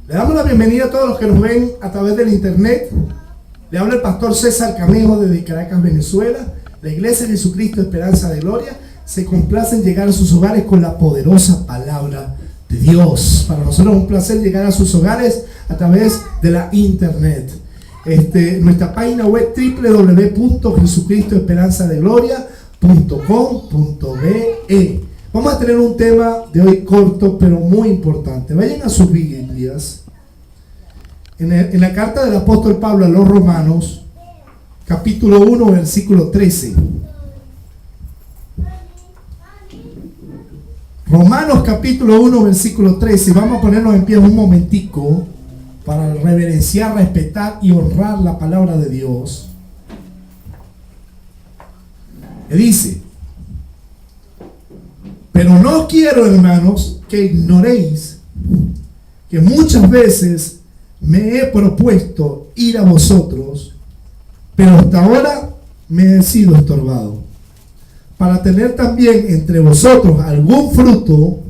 Le damos la bienvenida a todos los que nos ven a través del internet. Le habla el pastor César Camejo desde Caracas, Venezuela. La Iglesia de Jesucristo Esperanza de Gloria se complace en llegar a sus hogares con la poderosa palabra de Dios. Para nosotros es un placer llegar a sus hogares a través de la internet. Nuestra página web www.jesucristoesperanzadegloria.com.be. Vamos a tener un tema de hoy corto pero muy importante. Vayan a sus Biblias. En la carta del apóstol Pablo a los Romanos, capítulo 1, versículo 13. Romanos capítulo 1, versículo 13. Vamos a ponernos en pie un momentico para reverenciar, respetar y honrar la palabra de Dios. Que dice: pero no quiero, hermanos, que ignoréis que muchas veces me he propuesto ir a vosotros, pero hasta ahora me he sido estorbado, para tener también entre vosotros algún fruto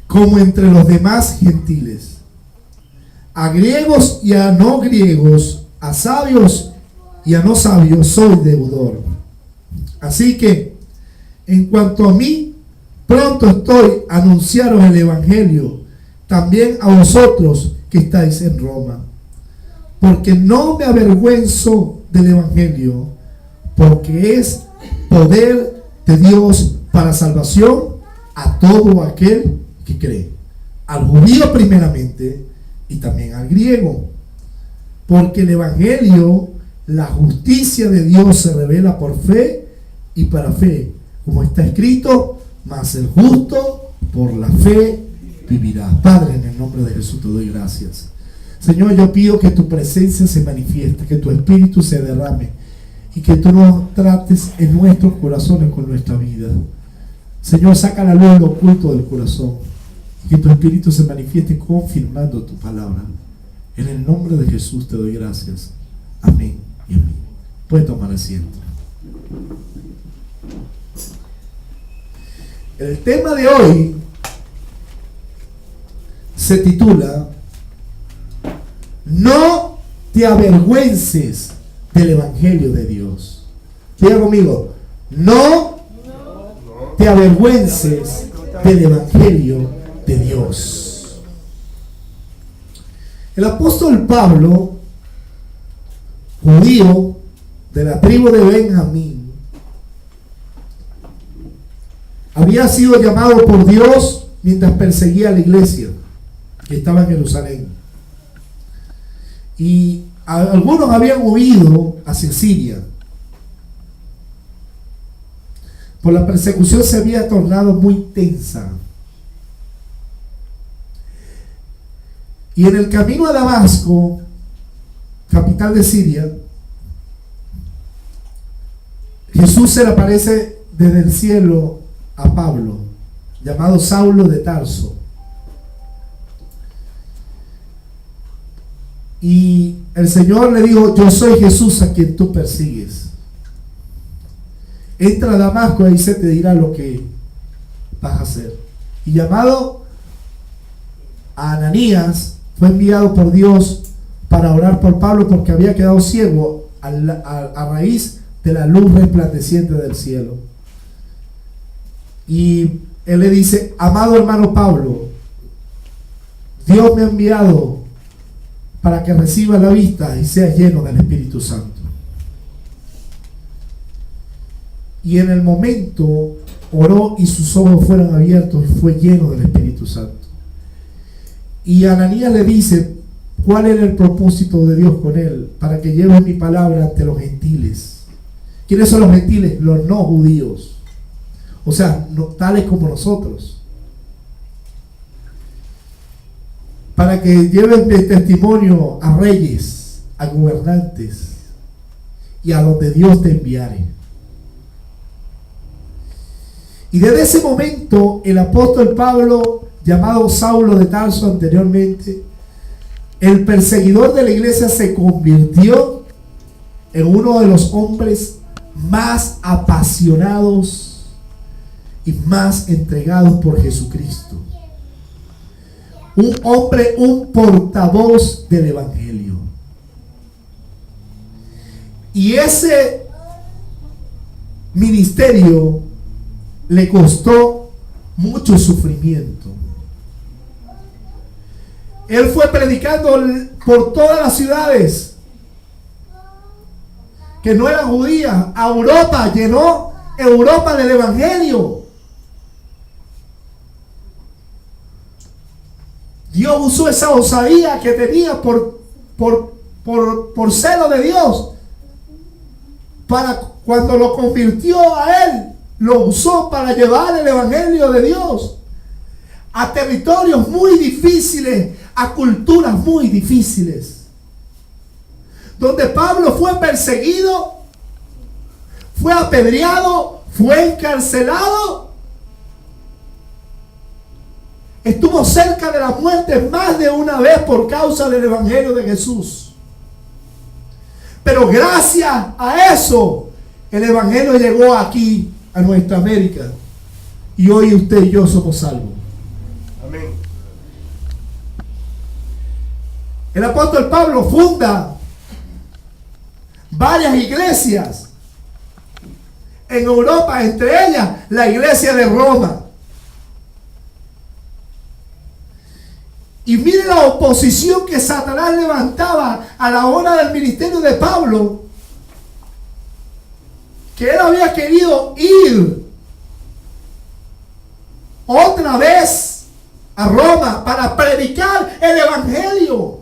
como entre los demás gentiles. A griegos y a no griegos, a sabios y a no sabios soy deudor. Así que, en cuanto a mí, pronto estoy a anunciaros el Evangelio, también a vosotros que estáis en Roma. Porque no me avergüenzo del Evangelio, porque es poder de Dios para salvación a todo aquel que cree. Al judío primeramente y también al griego. Porque el Evangelio, la justicia de Dios se revela por fe y para fe. Como está escrito, mas el justo por la fe vivirá. Padre, en el nombre de Jesús te doy gracias. Señor, yo pido que tu presencia se manifieste, que tu espíritu se derrame y que tú nos trates en nuestros corazones con nuestra vida. Señor, saca la luz lo oculto del corazón y que tu espíritu se manifieste confirmando tu palabra. En el nombre de Jesús te doy gracias. Amén y amén. Puede tomar asiento. El tema de hoy se titula: no te avergüences del Evangelio de Dios. Diga conmigo: no te avergüences del Evangelio de Dios. El apóstol Pablo, judío de la tribu de Benjamín, había sido llamado por Dios mientras perseguía a la iglesia que estaba en Jerusalén. Y algunos habían huido hacia Siria. Por la persecución se había tornado muy tensa. Y en el camino a Damasco, capital de Siria, Jesús se le aparece desde el cielo a Pablo, llamado Saulo de Tarso. Y el Señor le dijo: yo soy Jesús a quien tú persigues. Entra a Damasco, ahí se te dirá lo que vas a hacer. Y llamado a Ananías, fue enviado por Dios para orar por Pablo, porque había quedado ciego a raíz de la luz resplandeciente del cielo. Y él le dice: amado hermano Pablo, Dios me ha enviado para que reciba la vista y sea lleno del Espíritu Santo. Y en el momento oró y sus ojos fueron abiertos y fue lleno del Espíritu Santo. Y Ananías le dice: ¿cuál era el propósito de Dios con él? Para que lleve mi palabra ante los gentiles. ¿Quiénes son los gentiles? Los no judíos. O sea, no, tales como nosotros. Para que lleven de testimonio a reyes, a gobernantes y a donde Dios te enviare. Y desde ese momento el apóstol Pablo, llamado Saulo de Tarso anteriormente, el perseguidor de la iglesia, se convirtió en uno de los hombres más apasionados y más entregados por Jesucristo. un hombre, un portavoz del evangelio. Y ese ministerio le costó mucho sufrimiento. Él fue predicando por todas las ciudades que no eran judías. A Europa, llenó Europa del evangelio. Dios usó esa osadía que tenía por celo de Dios, para cuando lo convirtió a él, lo usó para llevar el evangelio de Dios a territorios muy difíciles, a culturas muy difíciles, donde Pablo fue perseguido, fue apedreado, fue encarcelado, estuvo cerca de la muerte más de una vez por causa del evangelio de Jesús. Pero gracias a eso, el evangelio llegó aquí, a nuestra América. Y hoy usted y yo somos salvos. Amén. El apóstol Pablo funda varias iglesias en Europa, entre ellas la iglesia de Roma. Y mire la oposición que Satanás levantaba a la hora del ministerio de Pablo, que él había querido ir otra vez a Roma para predicar el evangelio,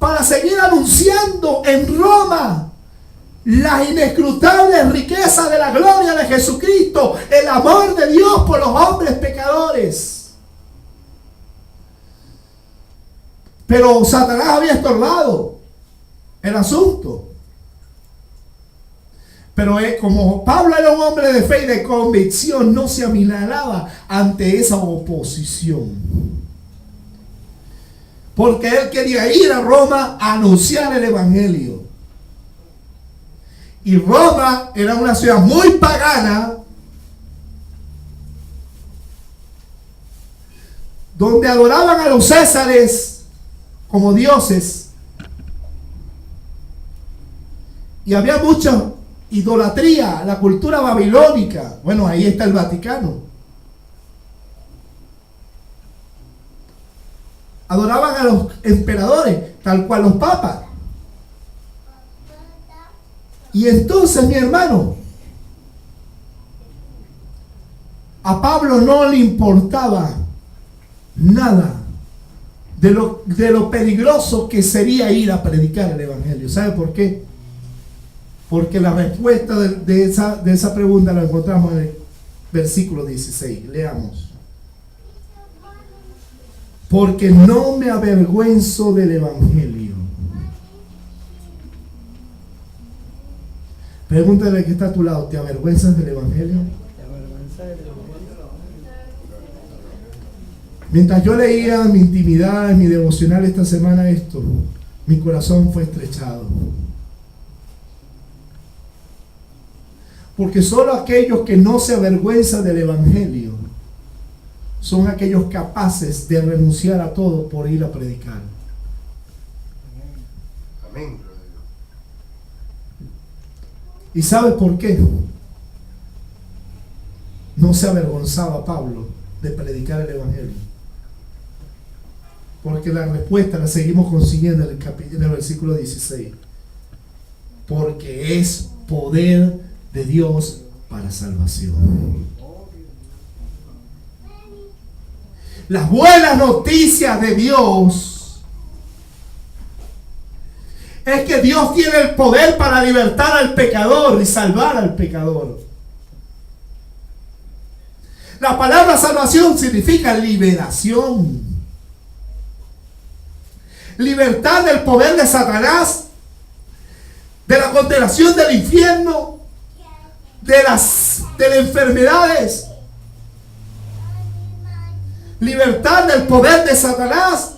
para seguir anunciando en Roma las inescrutables riquezas de la gloria de Jesucristo, el amor de Dios por los hombres pecadores. Pero Satanás había estorbado el asunto. Pero como Pablo era un hombre de fe y de convicción, no se amilanaba ante esa oposición, porque él quería ir a Roma a anunciar el evangelio. Y Roma era una ciudad muy pagana, donde adoraban a los césares como dioses, y había mucha idolatría, la cultura babilónica. Bueno, ahí está el Vaticano. Adoraban a los emperadores, tal cual los papas. Y entonces, mi hermano, a Pablo no le importaba nada de lo peligroso que sería ir a predicar el evangelio. ¿Sabe por qué? Porque la respuesta de esa pregunta la encontramos en el versículo 16. Leamos. Porque no me avergüenzo del evangelio. Pregúntale que está a tu lado, ¿te avergüenzas del evangelio? Mientras yo leía en mi intimidad, en mi devocional esta semana esto, mi corazón fue estrechado. Porque solo aquellos que no se avergüenzan del evangelio son aquellos capaces de renunciar a todo por ir a predicar. Amén. ¿Y sabe por qué no se avergonzaba Pablo de predicar el evangelio? Porque la respuesta la seguimos consiguiendo en el versículo 16. Porque es poder de Dios para salvación. Las buenas noticias de Dios es que Dios tiene el poder para libertar al pecador y salvar al pecador. La palabra salvación significa liberación. Libertad del poder de Satanás, de la condenación del infierno, de las enfermedades. Libertad del poder de Satanás.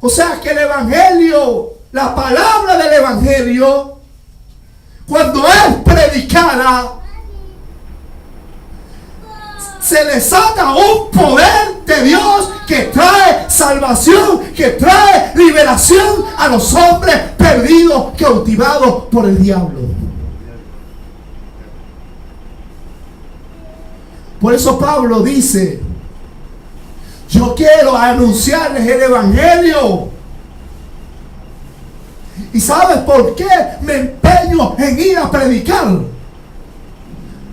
O sea que el evangelio, la palabra del evangelio, cuando es predicada, se desata un poder de Dios que trae salvación, que trae liberación a los hombres perdidos, cautivados por el diablo. Por eso Pablo dice: yo quiero anunciarles el evangelio. ¿Y sabes por qué me empeño en ir a predicar?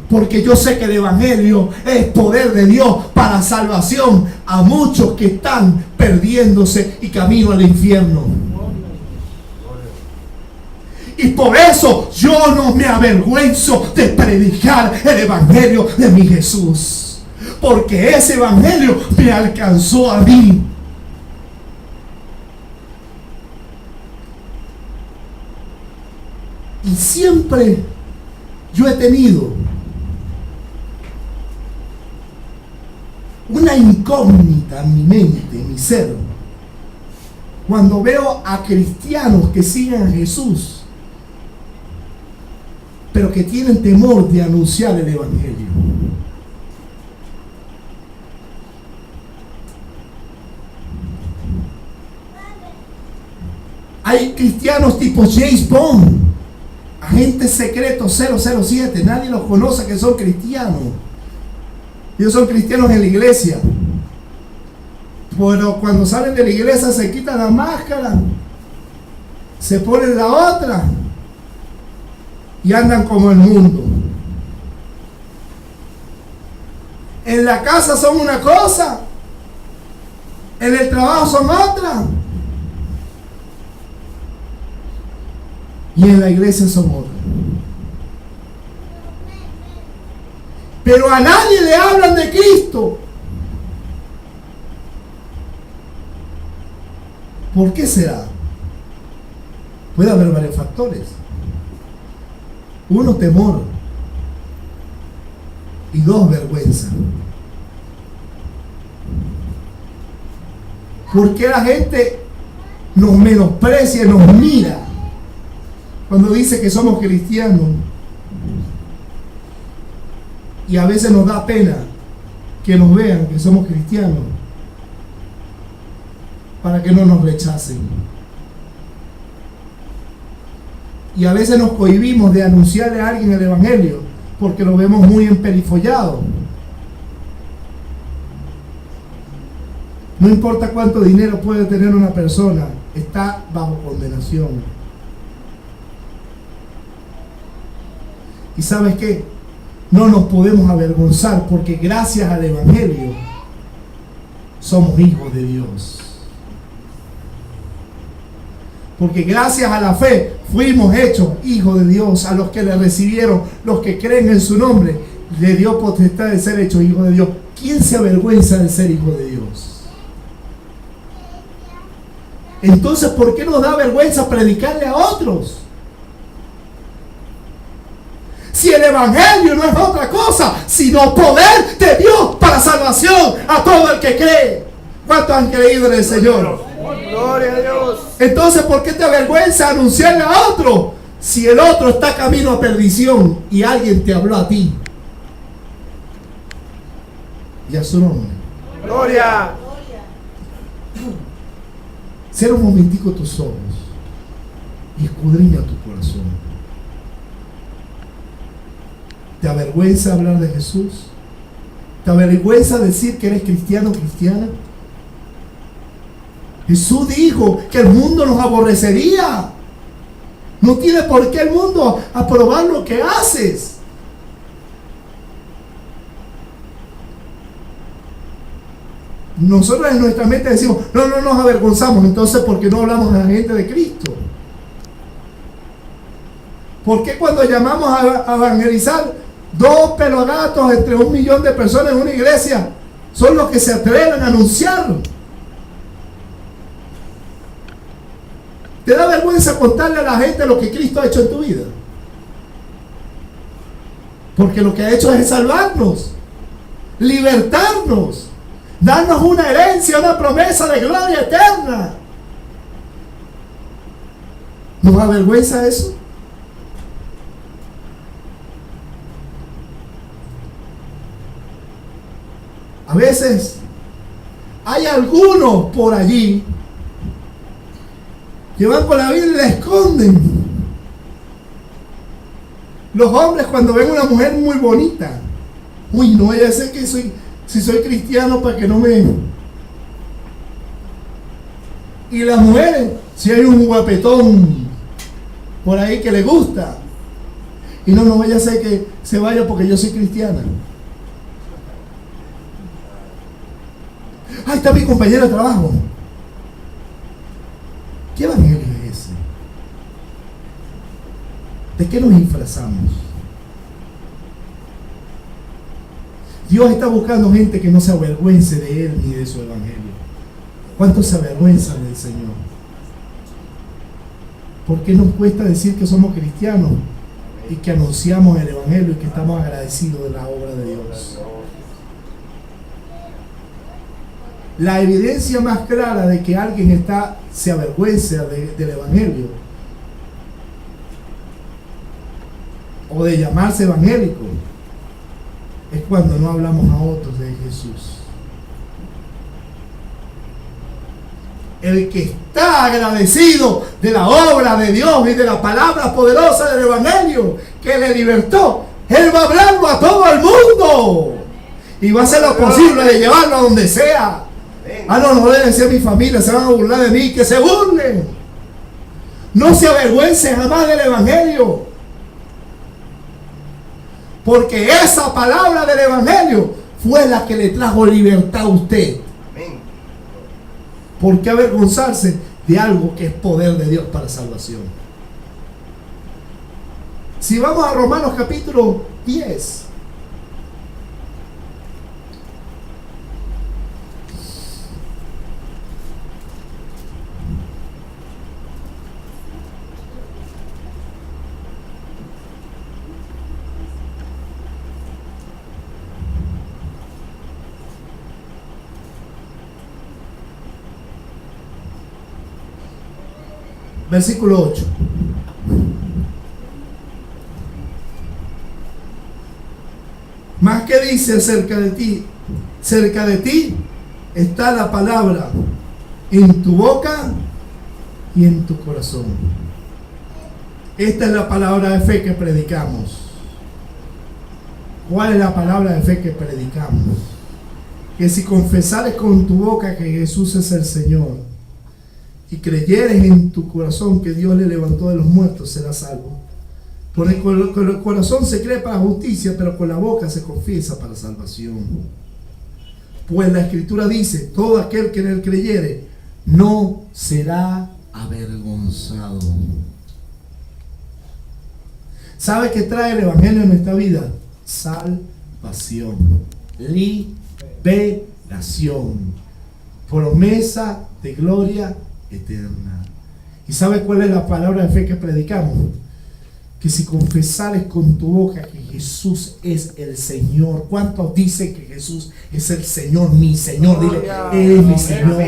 Porque yo sé que el evangelio es poder de Dios para salvación a muchos que están perdiéndose y camino al infierno. Y por eso yo no me avergüenzo de predicar el evangelio de mi Jesús. Porque ese evangelio me alcanzó a mí. Y siempre yo he tenido una incógnita en mi mente, en mi ser, cuando veo a cristianos que siguen a Jesús, pero que tienen temor de anunciar el evangelio. Hay cristianos tipo James Bond, agente secreto 007, nadie los conoce que son cristianos. Ellos son cristianos en la iglesia, pero cuando salen de la iglesia se quitan la máscara, se ponen la otra y andan como el mundo. En la casa son una cosa, en el trabajo son otra, y en la iglesia son otra. Pero a nadie le hablan de Cristo. ¿Por qué será? Puede haber varios factores. Uno, temor. Y dos, vergüenza. ¿Por qué la gente nos menosprecia, nos mira cuando dice que somos cristianos? Y a veces nos da pena que nos vean que somos cristianos para que no nos rechacen. Y a veces nos cohibimos de anunciarle a alguien el evangelio porque lo vemos muy emperifollado. No importa cuánto dinero puede tener una persona, está bajo condenación. ¿Y sabes qué? No nos podemos avergonzar porque gracias al evangelio somos hijos de Dios. Porque gracias a la fe fuimos hechos hijos de Dios. A los que le recibieron, los que creen en su nombre, le dio potestad de ser hechos hijos de Dios. ¿Quién se avergüenza de ser hijo de Dios? Entonces, ¿por qué nos da vergüenza predicarle a otros? Si el evangelio no es otra cosa sino poder de Dios para salvación a todo el que cree. ¿Cuántos han creído en el Señor? Gloria a Dios. Entonces, ¿por qué te avergüenza anunciarle a otro si el otro está camino a perdición y alguien te habló a ti y a su nombre? Gloria. Cierra un momentico tus ojos y escudriña tu corazón. ¿Te avergüenza hablar de Jesús? ¿Te avergüenza decir que eres cristiano o cristiana? Jesús dijo que el mundo nos aborrecería. No tiene por qué el mundo aprobar lo que haces. Nosotros en nuestra mente decimos, no nos avergonzamos. Entonces, ¿por qué no hablamos a la gente de Cristo? ¿Por qué cuando llamamos a evangelizar 2 pelagatos entre 1 millón de personas en una iglesia son los que se atreven a anunciarlo? ¿Te da vergüenza contarle a la gente lo que Cristo ha hecho en tu vida? Porque lo que ha hecho es salvarnos, libertarnos, darnos una herencia, una promesa de gloria eterna. ¿Nos avergüenza eso? A veces hay algunos por allí que van con la Biblia y la esconden. Los hombres cuando ven una mujer muy bonita, uy, no vaya a ser que si soy cristiano para que no me... Y las mujeres, si hay un guapetón por ahí que le gusta, y no vaya a ser que se vaya porque yo soy cristiana. Ahí está mi compañero de trabajo. ¿Qué evangelio es ese? ¿De qué nos disfrazamos? Dios está buscando gente que no se avergüence de Él ni de su evangelio. ¿Cuántos se avergüenzan del Señor? ¿Por qué nos cuesta decir que somos cristianos y que anunciamos el evangelio y que estamos agradecidos de la obra de Dios? La evidencia más clara de que alguien se avergüenza del evangelio o de llamarse evangélico es cuando no hablamos a otros de Jesús. El que está agradecido de la obra de Dios y de la palabra poderosa del evangelio que le libertó, él va a hablarlo a todo el mundo y va a hacer lo posible de llevarlo a donde sea. No le decía a mi familia, se van a burlar de mí, que se burlen. No se avergüencen jamás del evangelio, porque esa palabra del evangelio fue la que le trajo libertad a usted. ¿Por qué avergonzarse de algo que es poder de Dios para salvación? Si vamos a Romanos capítulo 10, versículo 8. Más que dice cerca de ti está la palabra en tu boca y en tu corazón. Esta es la palabra de fe que predicamos. ¿Cuál es la palabra de fe que predicamos? Que si confesares con tu boca que Jesús es el Señor y creyeres en tu corazón que Dios le levantó de los muertos, serás salvo. Con el corazón se cree para justicia, pero con la boca se confiesa para salvación. Pues la Escritura dice: todo aquel que en él creyere no será avergonzado. ¿Sabe qué trae el evangelio en nuestra vida? Salvación, liberación, promesa de gloria eterna. ¿Y sabe cuál es la palabra de fe que predicamos? Que si confesares con tu boca que Jesús es el Señor. ¿Cuántos dicen que Jesús es el Señor? Mi Señor, dile, Él es mi Señor.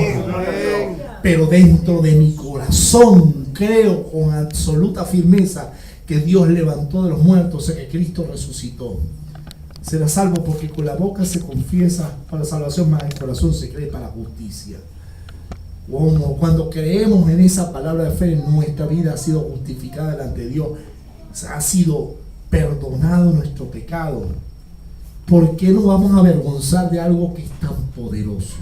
Pero dentro de mi corazón creo con absoluta firmeza que Dios levantó de los muertos, o sea que Cristo resucitó. Será salvo porque con la boca se confiesa para salvación, mas en el corazón se cree para justicia. Cuando creemos en esa palabra de fe, nuestra vida ha sido justificada delante de Dios, ha sido perdonado nuestro pecado. ¿Por qué nos vamos a avergonzar de algo que es tan poderoso?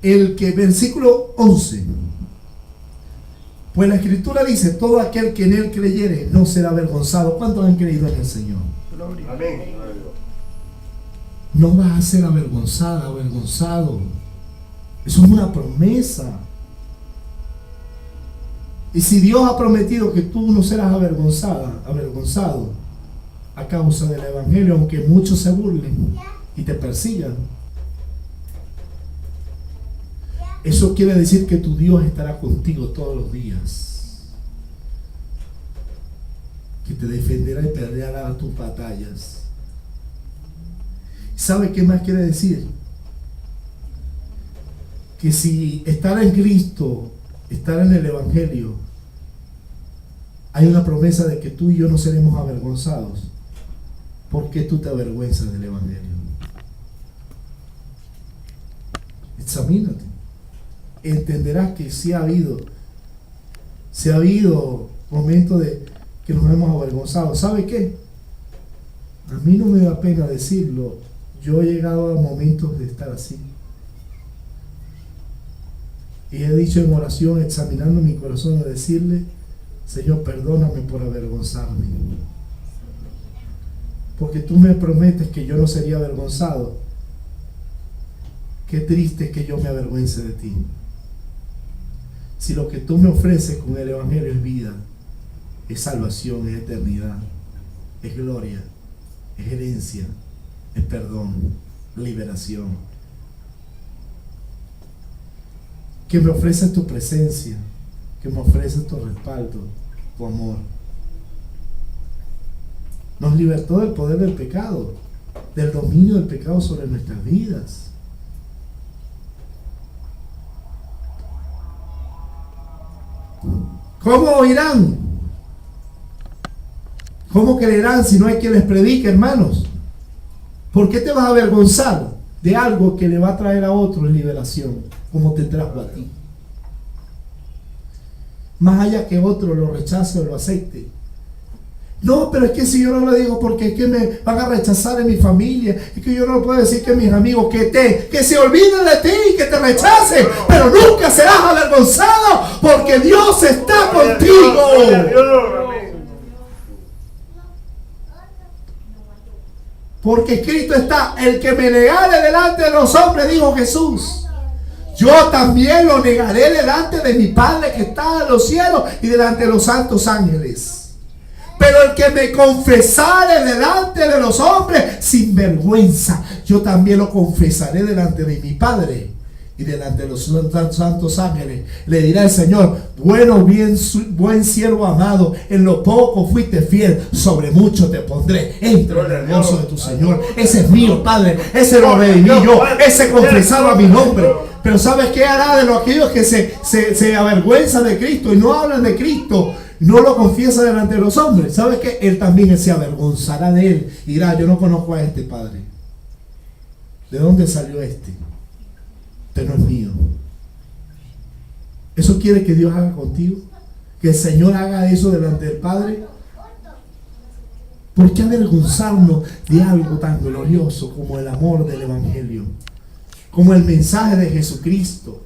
Versículo 11. Pues la Escritura dice: todo aquel que en él creyere no será avergonzado. ¿Cuántos han creído en el Señor? Amén. No vas a ser avergonzada, avergonzado. Eso es una promesa. Y si Dios ha prometido que tú no serás avergonzado a causa del evangelio, aunque muchos se burlen y te persigan, eso quiere decir que tu Dios estará contigo todos los días, que te defenderá y peleará tus batallas. ¿Sabe qué más quiere decir? Que si estar en Cristo, estar en el evangelio, hay una promesa de que tú y yo no seremos avergonzados. ¿Por qué tú te avergüenzas del Evangelio? Examínate. Entenderás que sí ha habido momentos de que nos hemos avergonzado. ¿Sabe qué? A mí no me da pena decirlo. Yo he llegado a momentos de estar así. Y he dicho en oración, examinando mi corazón, de decirle: Señor, perdóname por avergonzarme. Porque tú me prometes que yo no sería avergonzado. Qué triste es que yo me avergüence de ti. Si lo que tú me ofreces con el Evangelio es vida, es salvación, es eternidad, es gloria, es herencia, es perdón, liberación. Que me ofreces tu presencia, que me ofreces tu respaldo, tu amor. Nos libertó del poder del pecado, del dominio del pecado sobre nuestras vidas. ¿Cómo oirán? ¿Cómo creerán si no hay quien les predique, hermanos? ¿Por qué te vas a avergonzar de algo que le va a traer a otro liberación, como te trajo a ti? Más allá que otro lo rechace o lo acepte. No, pero es que si yo no lo digo, porque es que me van a rechazar en mi familia, es que yo no puedo decir que mis amigos que se olviden de ti y que te rechacen, pero nunca serás avergonzado, porque Dios está contigo. Porque escrito está: el que me negare delante de los hombres, dijo Jesús, yo también lo negaré delante de mi Padre que está en los cielos y delante de los santos ángeles. Pero el que me confesare delante de los hombres sin vergüenza, yo también lo confesaré delante de mi Padre y delante de los santos ángeles. Le dirá el Señor: buen siervo amado, en lo poco fuiste fiel, sobre mucho te pondré. Entra en el gozo de tu Señor. Ese es mío, Padre, ese lo redimí yo, ese confesaba mi nombre. Pero ¿sabes qué hará de aquellos que se avergüenzan de Cristo y no hablan de Cristo? No lo confiesa delante de los hombres. ¿Sabes qué? Él también se avergonzará de él y dirá: yo no conozco a este, Padre. ¿De dónde salió este? Este no es mío. ¿Eso quiere que Dios haga contigo? ¿Que el Señor haga eso delante del Padre? ¿Por qué avergonzarnos de algo tan glorioso como el amor del Evangelio? Como el mensaje de Jesucristo,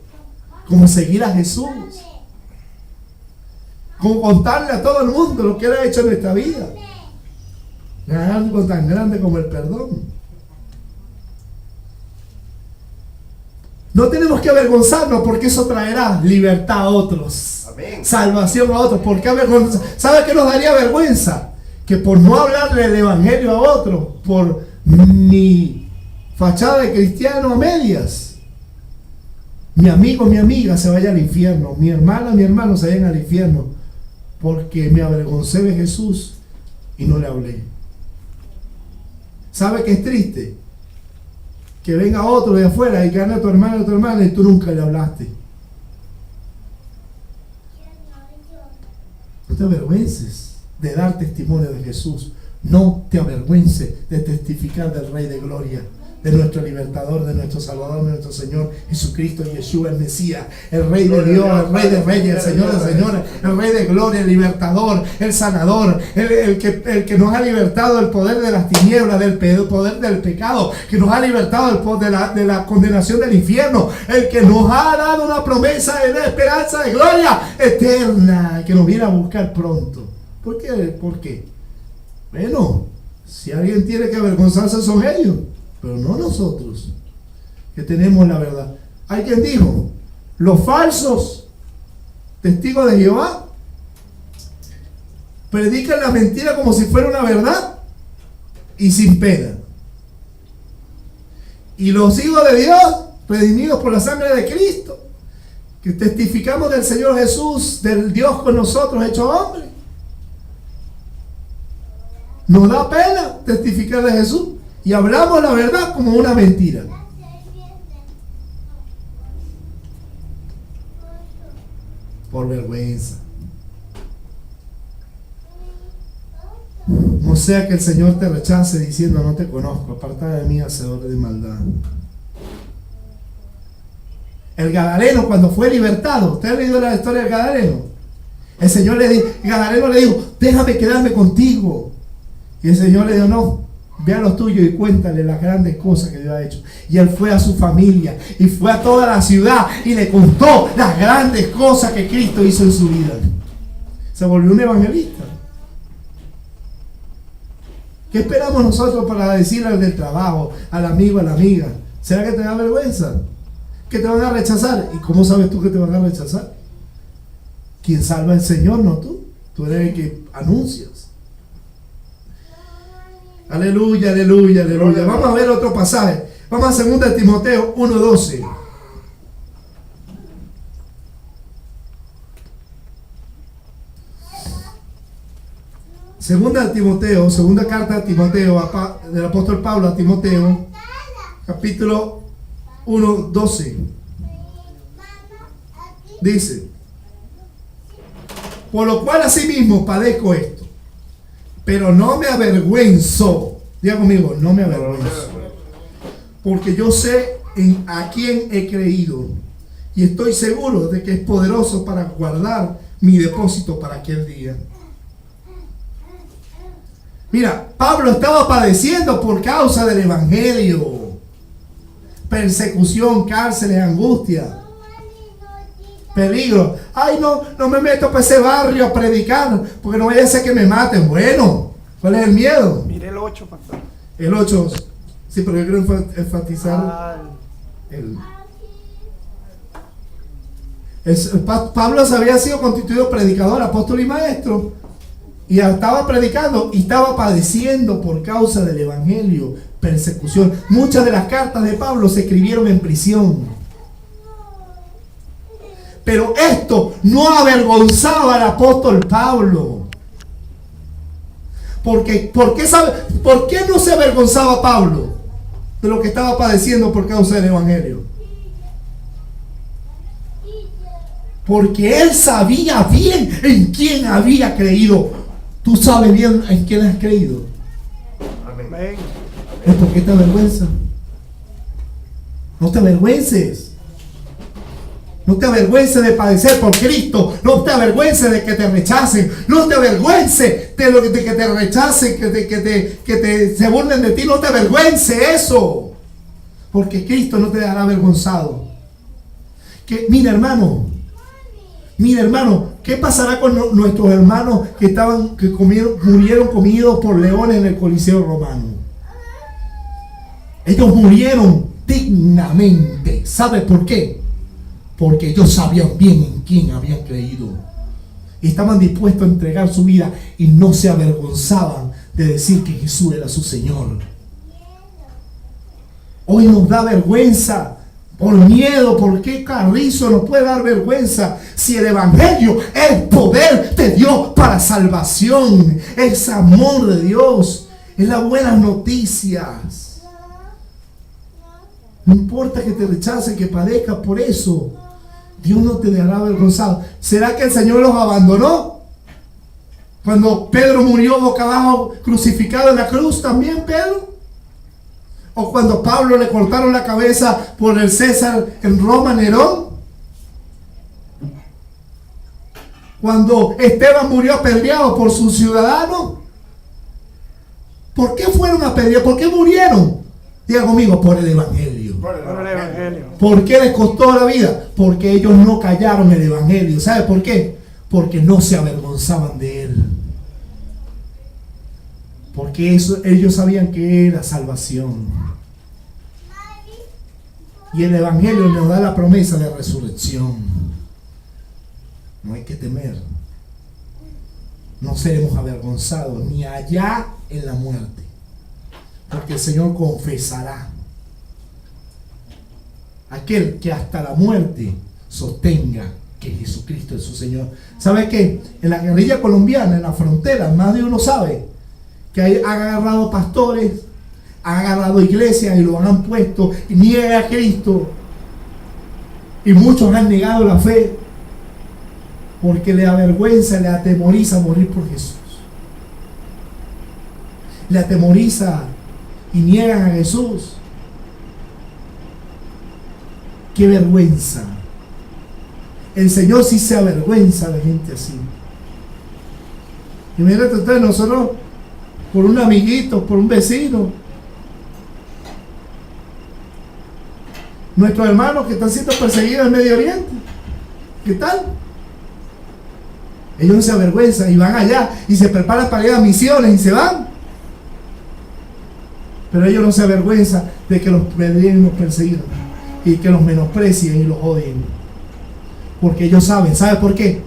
como seguir a Jesús, como contarle a todo el mundo lo que Él ha hecho en nuestra vida. Algo tan grande como el perdón. No tenemos que avergonzarnos, porque eso traerá libertad a otros. Amén. Salvación a otros. ¿Por qué avergonzar? ¿Sabe qué nos daría vergüenza? Que por no hablarle el Evangelio a otros, por mi fachada de cristiano a medias, mi amigo, mi amiga se vaya al infierno, mi hermana, mi hermano se vayan al infierno, porque me avergoncé de Jesús y no le hablé. ¿Sabe qué es triste? Que venga otro de afuera y gane a tu hermano o tu hermana y tú nunca le hablaste. No te avergüences de dar testimonio de Jesús. No te avergüences de testificar del Rey de Gloria, de nuestro libertador, de nuestro Salvador, de nuestro Señor Jesucristo, Yeshua, el Mesías, el Rey de Dios, el Rey de Reyes, el Señor de Señores, el Rey de Gloria, el libertador, el sanador, el que nos ha libertado del poder de las tinieblas, del poder del pecado, que nos ha libertado del poder de la condenación del infierno, el que nos ha dado una promesa de una esperanza de gloria eterna, que nos viene a buscar pronto. ¿Por qué? ¿Por qué? Bueno, si alguien tiene que avergonzarse son ellos, pero no nosotros, que tenemos la verdad. Alguien dijo: los falsos testigos de Jehová predican la mentira como si fuera una verdad y sin pena. Y los hijos de Dios, redimidos por la sangre de Cristo, que testificamos del Señor Jesús, del Dios con nosotros hecho hombre, nos da pena testificar de Jesús y hablamos la verdad como una mentira. Por vergüenza. No sea que el Señor te rechace diciendo: no te conozco, aparta de mí, hacedor de maldad. El Gadareno, cuando fue libertado, ¿usted ha leído la historia del Gadareno? El Señor el Gadareno le dijo: déjame quedarme contigo. Y el Señor le dijo: no, ve a los tuyos y cuéntale las grandes cosas que Dios ha hecho. Y él fue a su familia y fue a toda la ciudad y le contó las grandes cosas que Cristo hizo en su vida. Se volvió un evangelista. ¿Qué esperamos nosotros para decirle al del trabajo, al amigo, a la amiga? ¿Será que te da vergüenza? ¿Que te van a rechazar? ¿Y cómo sabes tú que te van a rechazar? Quien salva es el Señor, no tú. Tú eres el que anuncias. Aleluya, aleluya, aleluya. Vamos a ver otro pasaje. Vamos a 2 Timoteo 1:12. Segunda carta a Timoteo, del apóstol Pablo a Timoteo, capítulo 1:12. Dice: por lo cual asimismo padezco esto, pero no me avergüenzo. Diga conmigo: no me avergüenzo. Porque yo sé a quién he creído y estoy seguro de que es poderoso para guardar mi depósito para aquel día. Mira, Pablo estaba padeciendo por causa del evangelio. Persecución, cárceles, angustia, peligro. Ay, no me meto para ese barrio a predicar porque no vaya a ser que me maten. Bueno, ¿cuál es el miedo? Mire el 8, pastor. El 8, sí, pero yo quiero enfatizar Pablo se había sido constituido predicador, apóstol y maestro. Y estaba predicando y estaba padeciendo por causa del evangelio, persecución. Muchas de las cartas de Pablo se escribieron en prisión. Pero esto no avergonzaba al apóstol Pablo. ¿Por qué no se avergonzaba Pablo de lo que estaba padeciendo por causa del evangelio? Porque él sabía bien en quién había creído. Tú sabes bien en quién has creído. Amén. ¿Es por qué te avergüenza? No te avergüences. No te avergüences de padecer por Cristo. No te avergüences de que te rechacen. No te avergüences de que te rechacen, que se burlen de ti. No te avergüences eso. Porque Cristo no te dejará avergonzado. Mira, hermano, ¿qué pasará con nuestros hermanos que murieron comidos por leones en el Coliseo Romano? Ellos murieron dignamente. ¿Sabe por qué? Porque ellos sabían bien en quién habían creído. Y estaban dispuestos a entregar su vida y no se avergonzaban de decir que Jesús era su Señor. Hoy nos da vergüenza. Por miedo. ¿Por qué carrizo nos puede dar vergüenza? Si el evangelio es poder de Dios para salvación, es amor de Dios, es las buenas noticias. No importa que te rechacen, que padezcas por eso, Dios no te dejará avergonzado. ¿Será que el Señor los abandonó? Cuando Pedro murió boca abajo crucificado en la cruz, también Pedro. O cuando Pablo le cortaron la cabeza por el César en Roma, Nerón. Cuando Esteban murió apedreado por sus ciudadanos. ¿Por qué fueron apedreados? ¿Por qué murieron? Diga conmigo: por el evangelio. Por el evangelio. ¿Por qué les costó la vida? Porque ellos no callaron el evangelio. ¿Sabe por qué? Porque no se avergonzaban de él. Porque ellos sabían que era salvación. Y el evangelio nos da la promesa de resurrección. No hay que temer. No seremos avergonzados ni allá en la muerte. Porque el Señor confesará. Aquel que hasta la muerte sostenga que Jesucristo es su Señor. ¿Sabe qué? En la guerrilla colombiana, en la frontera, más de uno sabe que han agarrado pastores, han agarrado iglesias y lo han puesto y niega a Cristo. Y muchos han negado la fe porque le avergüenza, le atemoriza morir por Jesús. le atemoriza y niegan a Jesús. ¡Qué vergüenza! El Señor sí se avergüenza de gente así. Imagínate ustedes, nosotros, por un amiguito, por un vecino, nuestros hermanos que están siendo perseguidos en Medio Oriente, ¿qué tal? Ellos no se avergüenzan y van allá y se preparan para ir a misiones y se van. Pero ellos no se avergüenzan de que los persigan y que los menosprecien y los odien. Porque ellos saben. ¿Sabe por qué?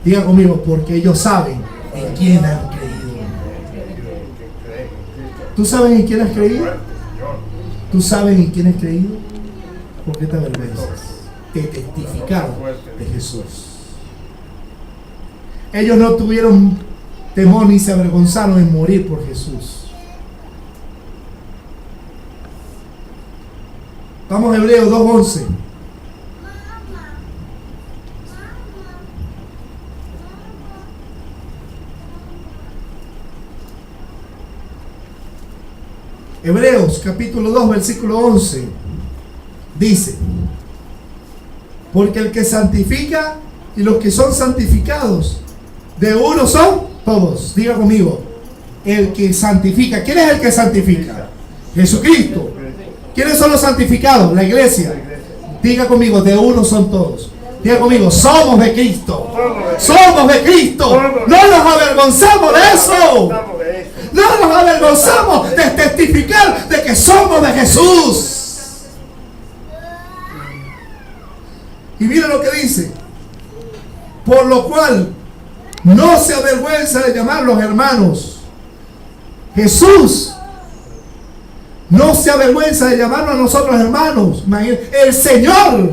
Diga conmigo, porque ellos saben en quién han creído. ¿Tú sabes en quién has creído? ¿Tú sabes en quién has creído? ¿Por qué te avergüenzas de testificar de Jesús? Ellos no tuvieron temor ni se avergonzaron en morir por Jesús. Vamos a Hebreos 2:11. Hebreos capítulo 2 versículo 11 dice: porque el que santifica y los que son santificados de uno son todos. Diga conmigo, el que santifica. ¿Quién es el que santifica? Jesucristo. ¿Quiénes son los santificados? La iglesia. Diga conmigo, de uno son todos. Diga conmigo, somos de Cristo. Somos de Cristo. No nos avergonzamos de eso. No nos avergonzamos de testificar de que somos de Jesús. Y mira lo que dice: por lo cual no se avergüenza de llamarlos hermanos. Jesús no se avergüenza de llamarnos a nosotros hermanos. El Señor,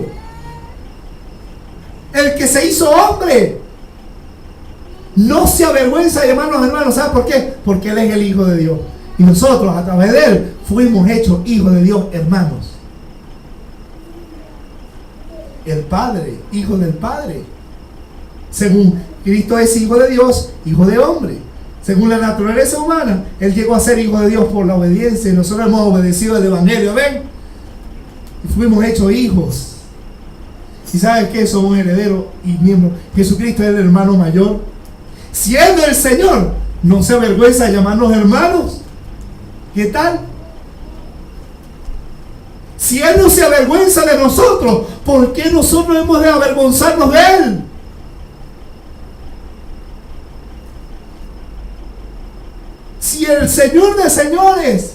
el que se hizo hombre, no se avergüenza de llamarnos hermanos. ¿Sabe por qué? Porque Él es el Hijo de Dios. Y nosotros a través de Él fuimos hechos hijos de Dios, hermanos. El Padre, hijo del Padre. Según Cristo es hijo de Dios, hijo de hombre. Según la naturaleza humana, Él llegó a ser hijo de Dios por la obediencia y nosotros hemos obedecido el Evangelio. ¿Ven? Y fuimos hechos hijos. ¿Y saben qué? Somos herederos y miembros. Jesucristo es el hermano mayor. Siendo el Señor, no se avergüenza de llamarnos hermanos. ¿Qué tal? Si Él no se avergüenza de nosotros, ¿por qué nosotros hemos de avergonzarnos de Él? Si el Señor de señores,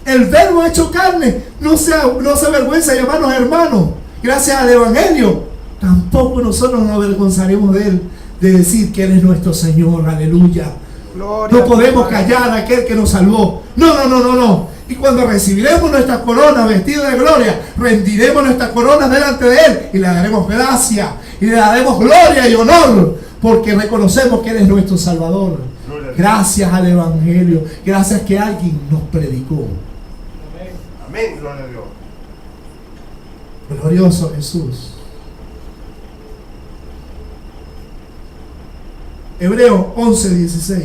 el Verbo hecho carne, no se avergüenza de llamarnos hermanos, gracias al Evangelio, tampoco nosotros nos avergonzaremos de Él, de decir que Él es nuestro Señor. Aleluya. Gloria No podemos callar a aquel que nos salvó. No. Y cuando recibiremos nuestra corona vestida de gloria, rendiremos nuestra corona delante de Él y le daremos gracia y le daremos gloria y honor, porque reconocemos que Él es nuestro Salvador. Gracias al Evangelio, gracias que alguien nos predicó. Amén, gloria a Dios. Glorioso Jesús. Hebreos 11:16.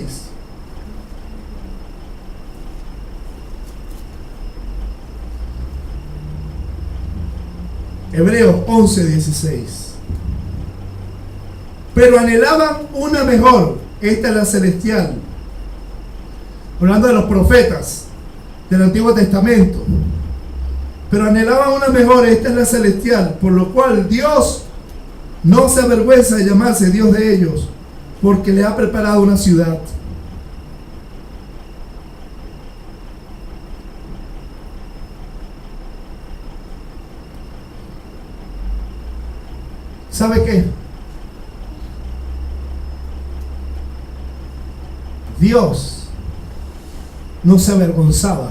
Hebreos 11:16. Pero anhelaban una mejor. Esta es la celestial. Hablando de los profetas del Antiguo Testamento. Pero anhelaban una mejor. Esta es la celestial. Por lo cual Dios no se avergüenza de llamarse Dios de ellos, porque le ha preparado una ciudad. ¿Sabe qué? Dios no se avergonzaba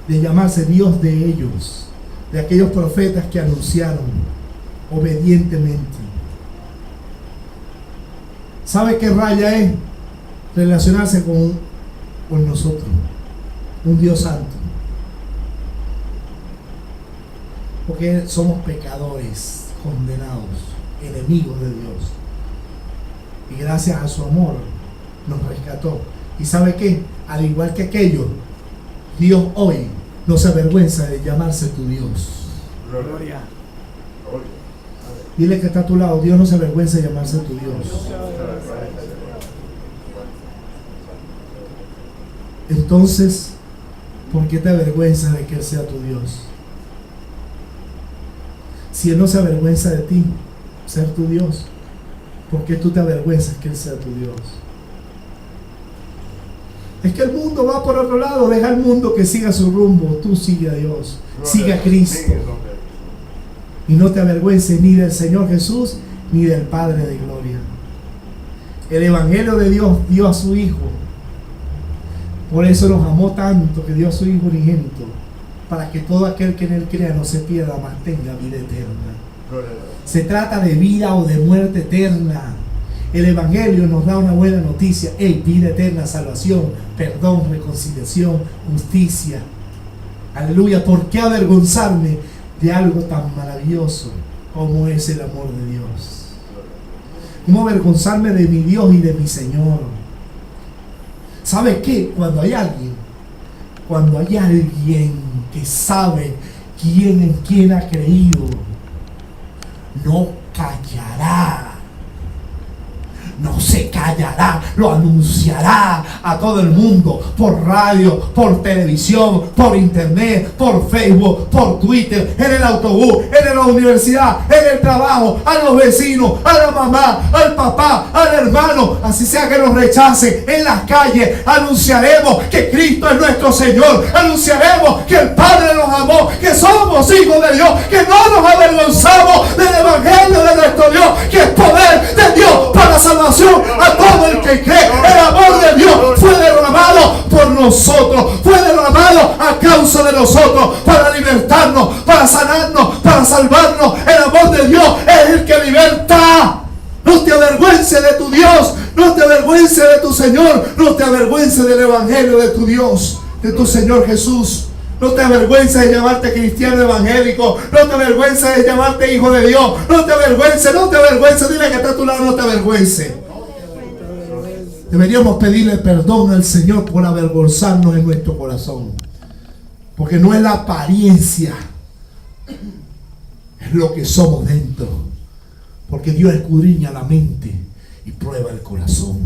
de llamarse Dios de ellos, de aquellos profetas que anunciaron obedientemente. ¿Sabe qué raya es relacionarse con nosotros? Un Dios santo. Porque somos pecadores, condenados, enemigos de Dios. Y gracias a su amor nos rescató ¿Y sabe qué? Al igual que aquello, Dios hoy no se avergüenza de llamarse tu Dios. Gloria. Dile que está a tu lado, Dios no se avergüenza de llamarse tu Dios. Entonces, ¿por qué te avergüenzas de que Él sea tu Dios? Si Él no se avergüenza de ti, ser tu Dios, ¿por qué tú te avergüenzas que Él sea tu Dios? Es que el mundo va por otro lado. Deja al mundo que siga su rumbo. Tú sigue a Dios, sigue a Cristo, y no te avergüences ni del Señor Jesús ni del Padre de gloria. El Evangelio de Dios dio a su Hijo. Por eso nos amó tanto que dio a su Hijo unigénito, para que todo aquel que en Él crea no se pierda, mas tenga vida eterna. Se trata de vida o de muerte eterna. El Evangelio nos da una buena noticia. Vida eterna, salvación, perdón, reconciliación, justicia. Aleluya. ¿Por qué avergonzarme de algo tan maravilloso como es el amor de Dios? ¿Cómo avergonzarme de mi Dios y de mi Señor? ¿Sabe qué? Cuando hay alguien que sabe en quién ha creído, no callará. No se callará, lo anunciará a todo el mundo, por radio, por televisión, por internet, por Facebook, por Twitter, en el autobús, en la universidad, en el trabajo, a los vecinos, a la mamá, al papá, al hermano, así sea que nos rechacen en las calles. Anunciaremos que Cristo es nuestro Señor, anunciaremos que el Padre nos amó, que somos hijos de Dios, que no nos avergonzamos del Evangelio de nuestro Dios, que es poder de Dios para salvación a todo el que cree. El amor de Dios fue derramado por nosotros, fue derramado a causa de nosotros, para libertarnos, para sanarnos, para salvarnos. El amor de Dios es el que liberta. No te avergüences de tu Dios, no te avergüences de tu Señor, no te avergüences del Evangelio de tu Dios, de tu Señor Jesús. No te avergüences de llamarte cristiano evangélico. No te avergüences de llamarte hijo de Dios. No te avergüences, no te avergüences. Dile que está a tu lado, no te avergüences. Deberíamos pedirle perdón al Señor por avergonzarnos en nuestro corazón. Porque no es la apariencia, es lo que somos dentro. Porque Dios escudriña la mente y prueba el corazón.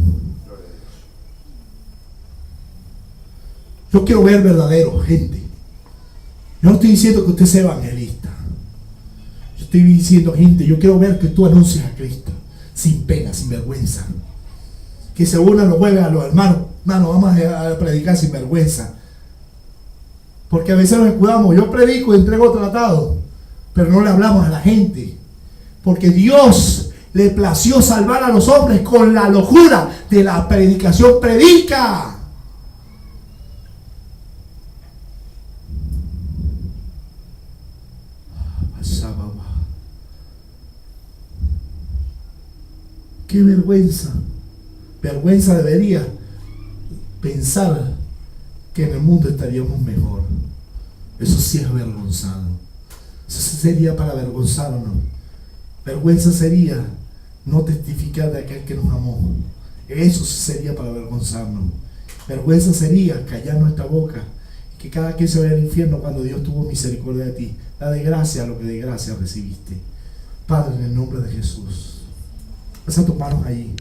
Yo quiero ver verdadero, gente. Yo no estoy diciendo que usted sea evangelista. Yo estoy diciendo, gente, yo quiero ver que tú anuncias a Cristo sin pena, sin vergüenza. Que se unan los jueves a los hermanos. Hermano, vamos a predicar sin vergüenza. Porque a veces nos escudamos. Yo predico y entrego tratado, pero no le hablamos a la gente. Porque Dios le plació salvar a los hombres con la locura de la predicación. Predica. Qué vergüenza. Vergüenza debería pensar que en el mundo estaríamos mejor. Eso sí es vergonzado. Eso sería para avergonzarnos. Vergüenza sería no testificar de aquel que nos amó. Eso sería para avergonzarnos. Vergüenza sería callar nuestra boca y que cada quien se vaya al infierno cuando Dios tuvo misericordia de ti. Da de gracia lo que de gracia recibiste. Padre, en el nombre de Jesús, pasa tus manos ahí.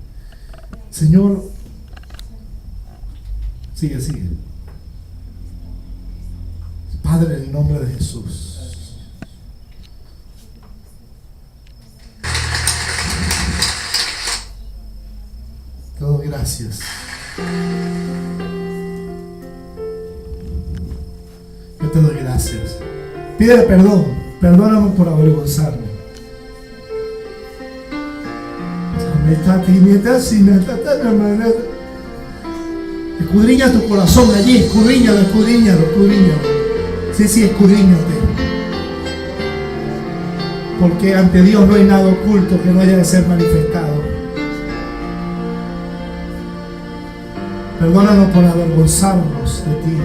Señor, sigue. Padre, en el nombre de Jesús, te doy gracias. Yo te doy gracias. Pídele perdón. Perdóname por avergonzarme. Escudriña tu corazón allí, escudriñalo. Sí, escudriñate. Porque ante Dios no hay nada oculto que no haya de ser manifestado. Perdónanos por avergonzarnos de ti.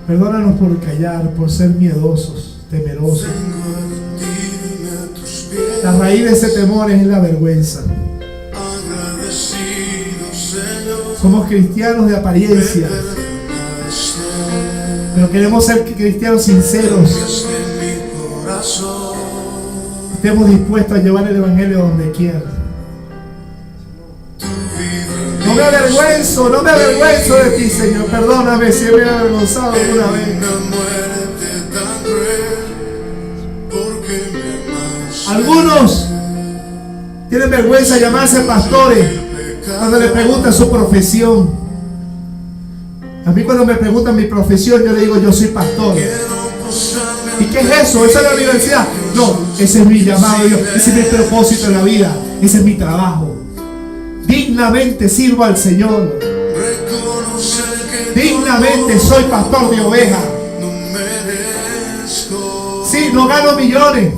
Perdónanos por callar, por ser miedosos, temerosos. La raíz de ese temor es la vergüenza. Somos cristianos de apariencia, pero queremos ser cristianos sinceros. Estemos dispuestos a llevar el evangelio donde quiera. No me avergüenzo de ti, Señor. Perdóname si me he avergonzado alguna vez. Algunos tienen vergüenza de llamarse pastores cuando le preguntan su profesión. A mí cuando me preguntan mi profesión, yo le digo, yo soy pastor. ¿Y qué es eso? ¿Eso es la universidad? No, ese es mi llamado, ese es mi propósito en la vida, ese es mi trabajo. Dignamente sirvo al Señor. Dignamente soy pastor de ovejas. Sí, no gano millones.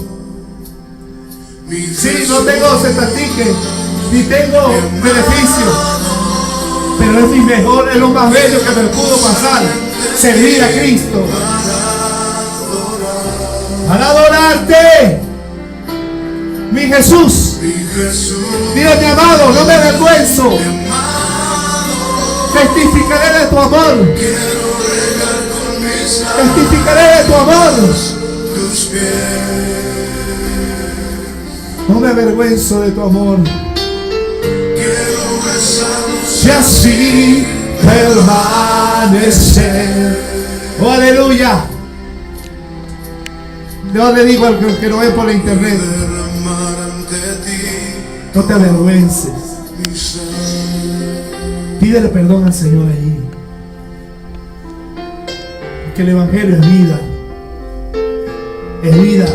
Sí, no tengo centastiques, ni tengo beneficios. Pero es mi mejor, es lo más bello que me pudo pasar. Servir a Cristo. Para adorarte, mi Jesús. Dios mi amado, no me avergüenzo. Testificaré de tu amor. Testificaré de tu amor. No me avergüenzo de tu amor. Y así permanecer. Oh, aleluya. Yo le digo al que lo ve por la internet, no te avergüences. Pídele perdón al Señor allí. Porque el evangelio es vida. Es vida.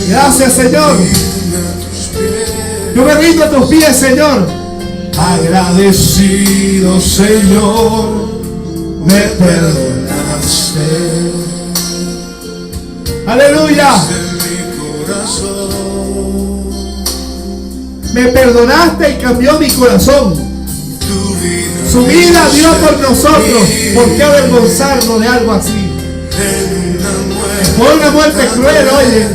Gracias, Señor. Yo me rindo a tus pies, Señor. Agradecido, Señor, me perdonaste. Aleluya. Me perdonaste y cambió mi corazón. Su vida dio por nosotros. ¿Por qué avergonzarnos de algo así? Fue una muerte cruel, oye.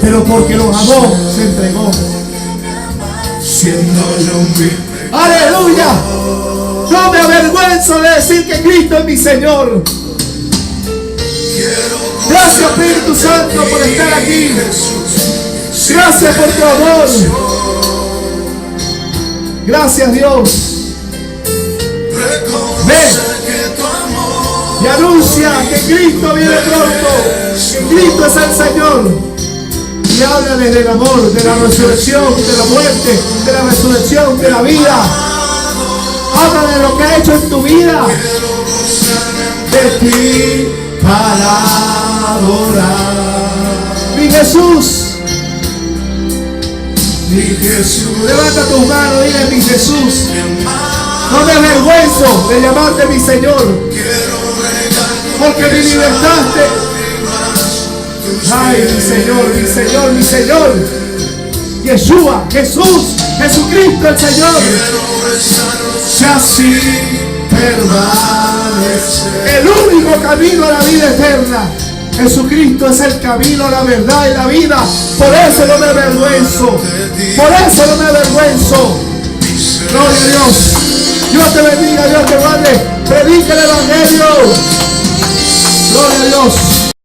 Pero porque los amó, se entregó. Aleluya. No me avergüenzo de decir que Cristo es mi Señor. Gracias, Espíritu Santo, por estar aquí. Gracias por tu amor. Gracias, Dios. Ven y anuncia que Cristo viene pronto. Que Cristo es el Señor. Y háblales del amor, de la resurrección, de la muerte, de la resurrección, de la vida. Habla de lo que ha hecho en tu vida. De ti para adorar. Mi Jesús. Mi Jesús. Levanta tus manos y dile, mi Jesús. No me avergüenzo de llamarte mi Señor. Porque me libertaste. Ay, mi Señor, mi Señor, mi Señor. Yeshua, Jesús, Jesucristo el Señor. Y así permanece. El único camino a la vida eterna. Jesucristo es el camino, la verdad y la vida. Por eso no me avergüenzo. Por eso no me avergüenzo. Gloria a Dios. Dios te bendiga, Dios te guarde. Predica el evangelio. Gloria a Dios.